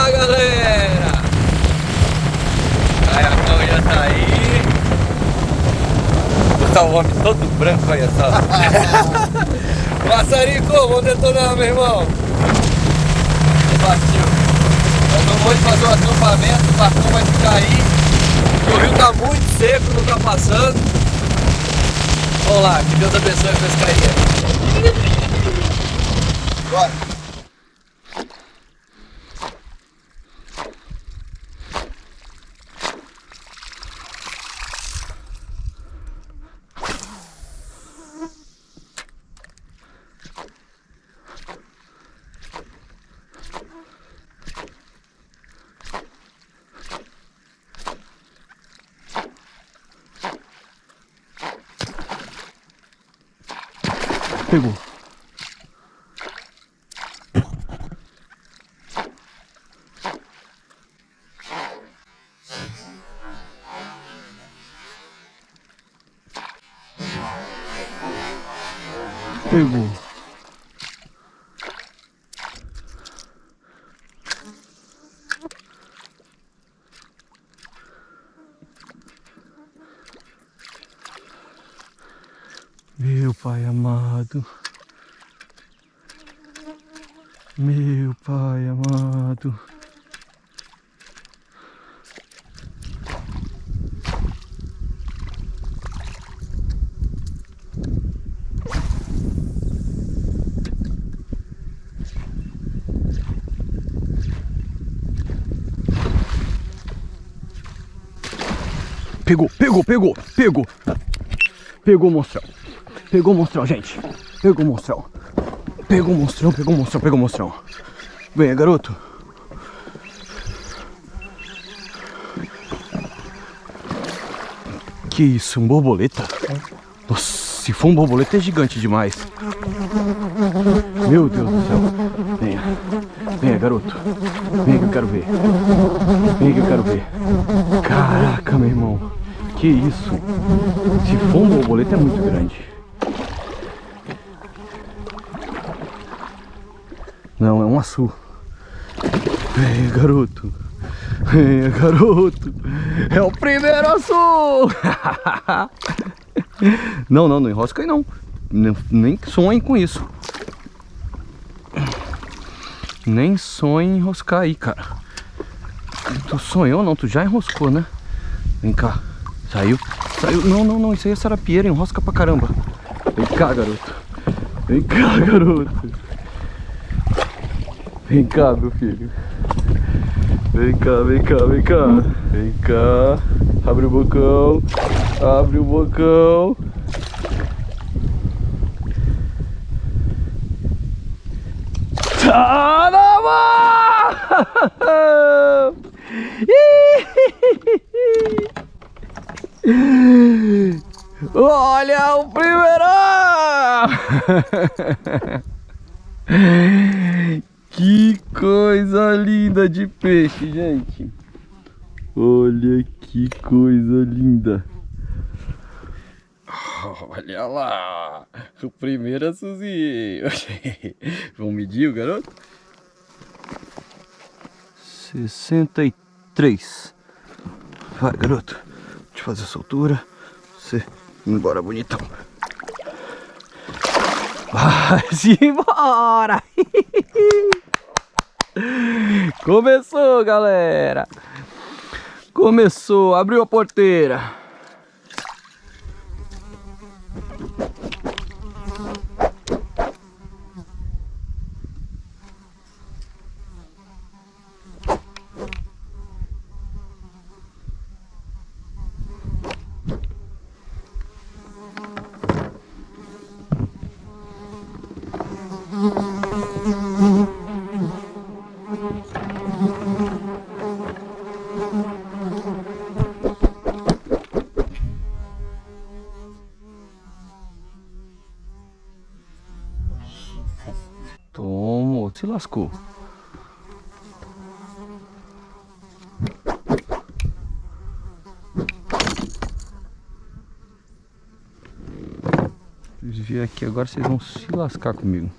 lá, galera! Caiacão já tá aí. Tá o homem todo branco, olha só. Maçarico, vamos detonar, meu irmão. Partiu. Nós vamos hoje fazer um acampamento, o barcão vai ficar aí. O rio tá muito seco, não tá passando. Vamos lá, que Deus abençoe a pescaria. Bora. Pegou. Pegou. Meu Pai amado, meu Pai amado. Pegou, pegou, pegou, pegou. Pegou o monstrão. Pegou o monstrão, gente. Pegou o monstrão. Pegou o monstrão, pegou o monstrão, pegou o monstrão. Venha, garoto. Que isso, um borboleta? Nossa, se for um borboleta é gigante demais. Meu Deus do céu. Venha. Venha, garoto. Venha que eu quero ver. Venha que eu quero ver. Caraca, meu irmão. Que isso? Se for um borboleta é muito grande. Não, é um açu. Venha, garoto. Venha, garoto. É o primeiro açu. Não, não, não enrosca aí não. Nem sonhe com isso. Nem sonhe em enroscar aí, cara. Tu sonhou não? Tu já enroscou, né? Vem cá. Saiu. Saiu. Não, não, não. Isso aí é sarapieira. Enrosca pra caramba. Vem cá, garoto. Vem cá, garoto. Vem cá, meu filho. Vem cá, vem cá, vem cá. Vem cá. Abre o bocão. Abre o bocão. Tá na mão! Olha o primeiro! Que coisa linda de peixe, gente. Olha que coisa linda. Olha lá, o primeiro açuzinho. Vamos medir o garoto? 63. Vai, garoto. Deixa eu fazer a soltura. Você ir embora bonitão. Vai-se embora. Começou, galera. Começou, abriu a porteira. Tomou, se lascou. Vocês vierem aqui agora, vocês vão se lascar comigo.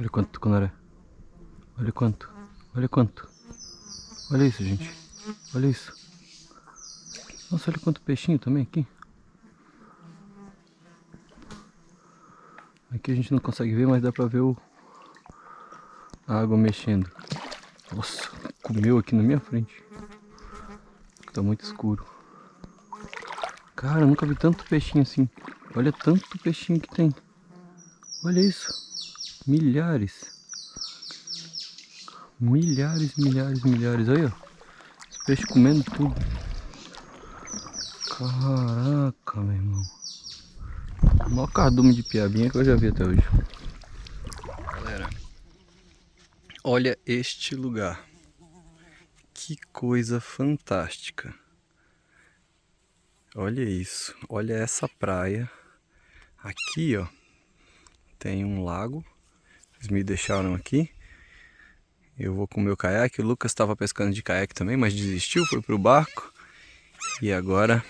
Olha quanto tucunaré. Olha quanto. Olha quanto. Olha isso, gente. Olha isso. Nossa, olha quanto peixinho também aqui. Aqui a gente não consegue ver, mas dá pra ver a água mexendo. Nossa, comeu aqui na minha frente. Tá muito escuro. Cara, eu nunca vi tanto peixinho assim. Olha tanto peixinho que tem. Olha isso. Milhares. Milhares, milhares, milhares. Olha, os peixes comendo tudo. Caraca, meu irmão. O maior cardume de piabinha que eu já vi até hoje. Galera, olha este lugar. Que coisa fantástica. Olha isso. Olha essa praia. Aqui, ó, tem um lago. Eles me deixaram aqui. Eu vou com o meu caiaque. O Lucas estava pescando de caiaque também, mas desistiu, foi pro barco. E agora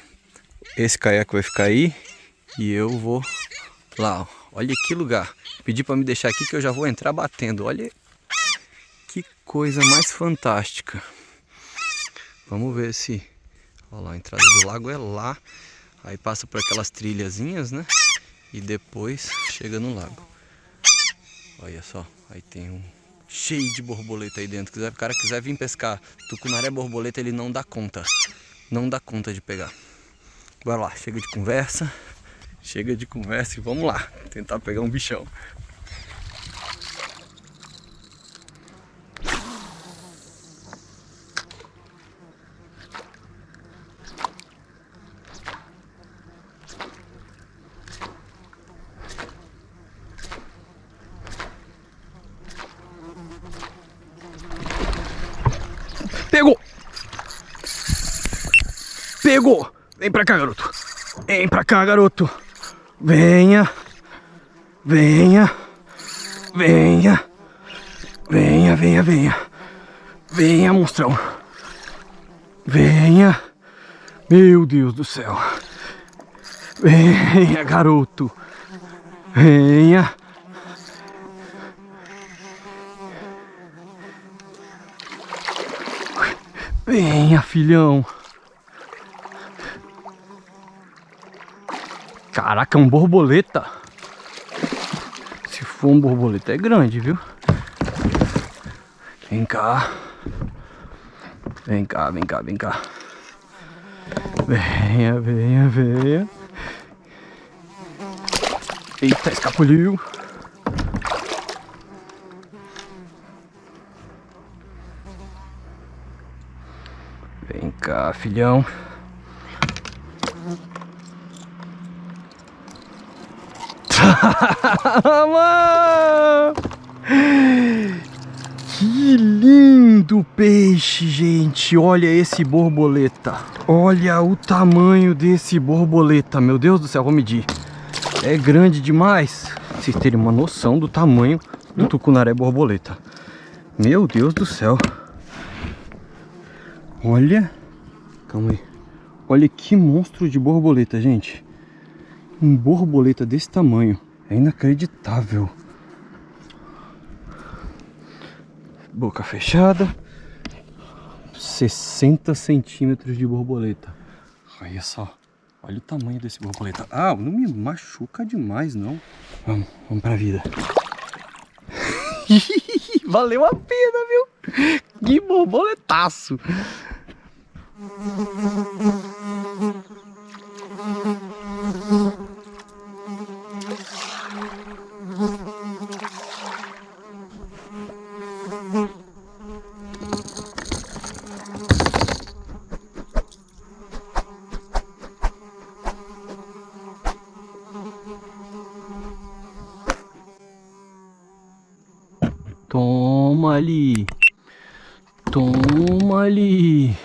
esse caiaque vai ficar aí e eu vou lá, ó. Olha que lugar. Pedi para me deixar aqui que eu já vou entrar batendo. Olha que coisa mais fantástica. Vamos ver se... Olha lá, a entrada do lago é lá. Aí passa por aquelas trilhazinhas, né? E depois chega no lago. Olha só, aí tem um cheio de borboleta aí dentro. Se o cara quiser vir pescar tucunaré borboleta, ele não dá conta. Não dá conta de pegar. Bora lá, chega de conversa. Chega de conversa e vamos lá. Tentar pegar um bichão. Pegou! Pegou! Vem pra cá, garoto! Vem pra cá, garoto! Venha! Venha! Venha! Venha, venha, venha! Venha, monstrão! Venha! Meu Deus do céu! Venha, garoto! Venha! Venha, filhão! Caraca, é um borboleta! Se for um borboleta é grande, viu? Vem cá! Vem cá, vem cá, vem cá! Venha, venha, venha! Eita, escapuliu! Vem cá, filhão. Que lindo peixe, gente. Olha esse borboleta. Olha o tamanho desse borboleta. Meu Deus do céu, vou medir. É grande demais. Pra vocês terem uma noção do tamanho do tucunaré borboleta. Meu Deus do céu. Olha, calma aí. Olha que monstro de borboleta, gente. Um borboleta desse tamanho. É inacreditável. Boca fechada. 60 centímetros de borboleta. Olha só. Olha o tamanho desse borboleta. Ah, não me machuca demais, não. Vamos pra vida. Valeu a pena, viu? Que borboletaço. Toma ali. Toma ali.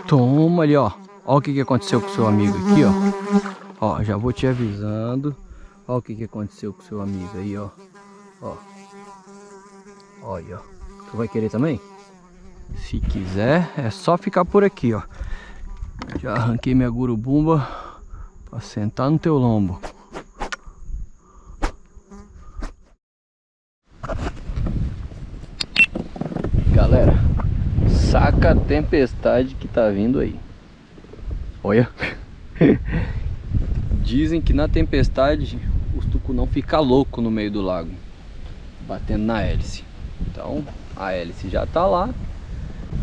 Toma ali, ó. Ó o que aconteceu com o seu amigo aqui, ó. Ó, já vou te avisando. Ó o que aconteceu com o seu amigo aí, ó. Ó. Olha, ó. Tu vai querer também? Se quiser, é só ficar por aqui, ó. Já arranquei minha gurubumba pra sentar no teu lombo. louca tempestade que tá vindo aí. Olha. Dizem que na tempestade os tucunão fica louco no meio do lago, batendo na hélice. Então a hélice já tá lá.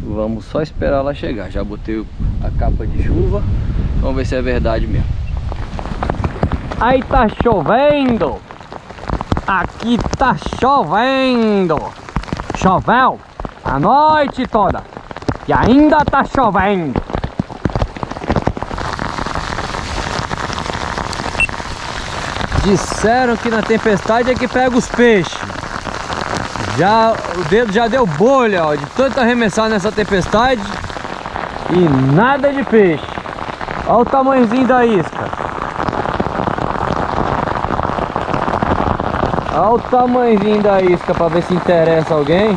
Vamos só esperar ela chegar. Já botei a capa de chuva. Vamos ver se é verdade mesmo. Aí tá chovendo. Aqui tá chovendo. Choveu a noite toda. E ainda tá chovendo. Disseram que na tempestade é que pega os peixes. Já, o dedo já deu bolha, ó, de tanto arremessar nessa tempestade. E nada de peixe. Olha o tamanhozinho da isca. Olha o tamanhozinho da isca para ver se interessa alguém.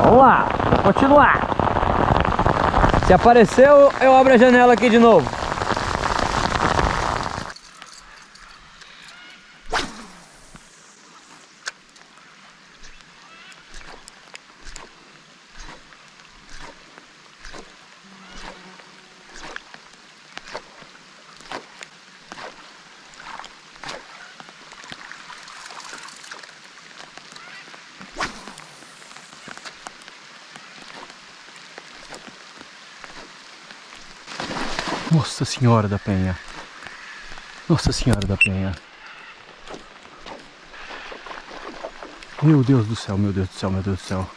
Vamos lá, vamos continuar. Se apareceu, eu abro a janela aqui de novo. Nossa Senhora da Penha. Nossa Senhora da Penha. Meu Deus do céu, meu Deus do céu, meu Deus do céu.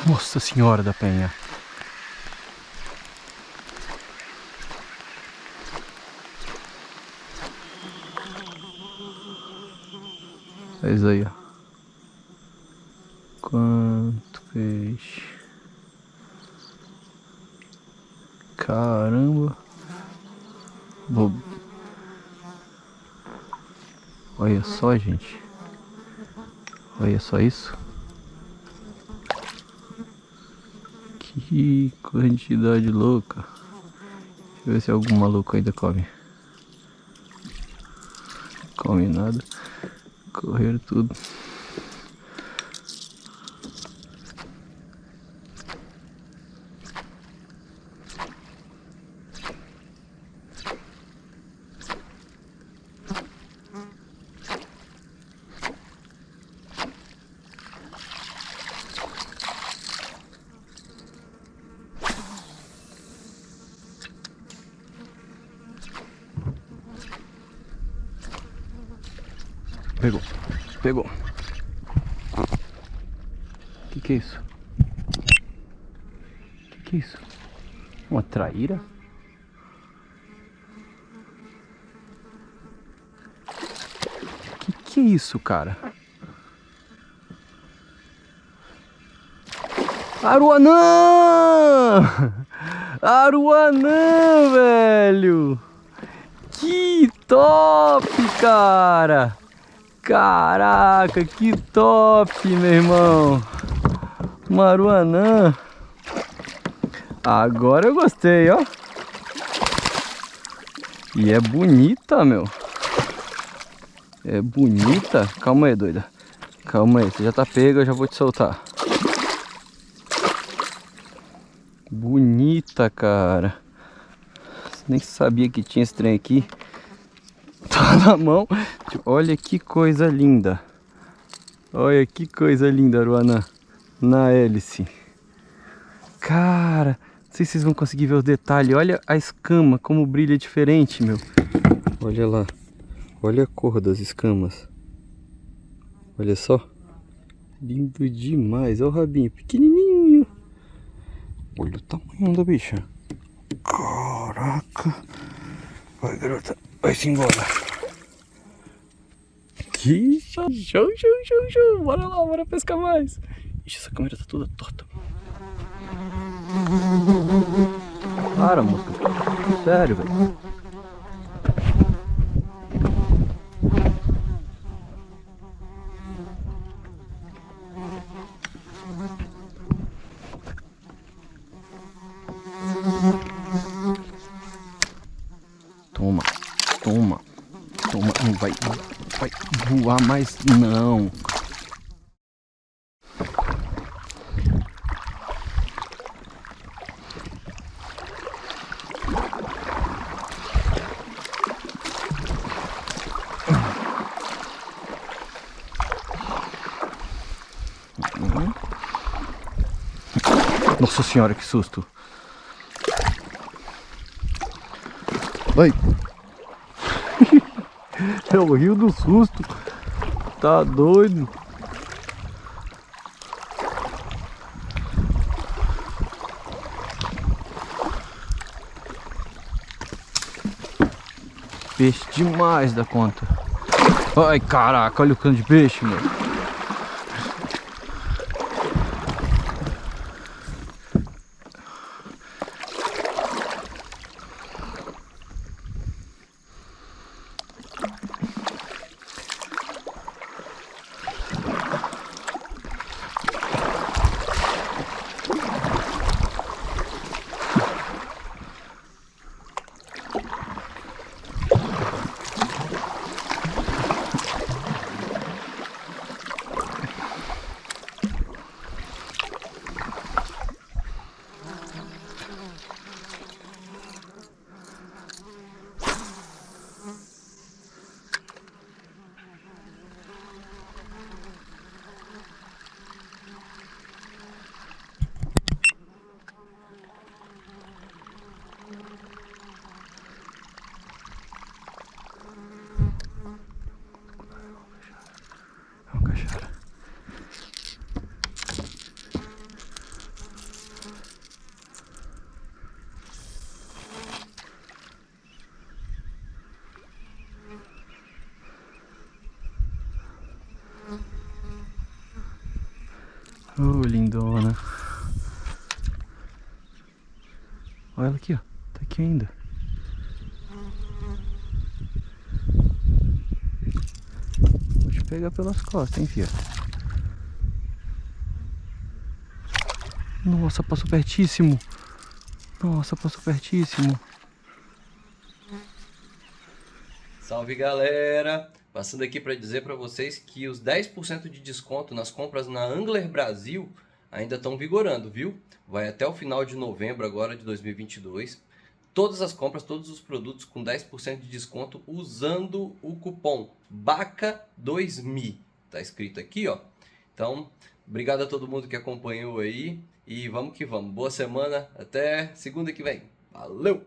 Nossa Senhora da Penha. É isso aí, ó. Quanto peixe. Caramba. Olha só, gente. Olha só isso. Que quantidade louca. Deixa eu ver se algum maluco ainda come. Come nada. Correram tudo. Pegou, pegou. Que é isso? Que é isso? Uma traíra? Que é isso, cara? Aruanã! Aruanã, velho! Que top, cara! Caraca, que top, meu irmão! Maruanã! Agora eu gostei, ó! E é bonita, meu! É bonita! Calma aí, doida! Calma aí, você já tá pega, eu já vou te soltar. Bonita, cara! Nem sabia que tinha esse trem aqui. Tá na mão. Olha que coisa linda. Olha que coisa linda, Aruanã. Na hélice. Cara, não sei se vocês vão conseguir ver os detalhes. Olha a escama, como brilha diferente, meu. Olha lá. Olha a cor das escamas. Olha só. Lindo demais. Olha o rabinho, pequenininho. Olha o tamanho da bicha. Caraca. Vai, garota. Vai-se embora. Que show, show, show, show. Bora lá, bora pescar mais. Ixi, essa câmera tá toda torta. Para, moça. Sério, velho. Toma, toma, toma, Vai voar, mas não. Nossa senhora, que susto. Ai. Eu rio do susto. Tá doido. Peixe demais da conta. Ai, caraca, olha o cano de peixe, meu. Oh, lindona. Olha ela aqui, ó. Tá aqui ainda. Vou te pegar pelas costas, hein, filha. Nossa, passou pertíssimo. Nossa, passou pertíssimo. Salve, galera! Passando aqui para dizer para vocês que os 10% de desconto nas compras na Angler Brasil ainda estão vigorando, viu? Vai até o final de novembro agora de 2022. Todas as compras, todos os produtos com 10% de desconto usando o cupom BACA2000. Tá escrito aqui, ó. Então, obrigado a todo mundo que acompanhou aí e vamos que vamos. Boa semana, até segunda que vem. Valeu!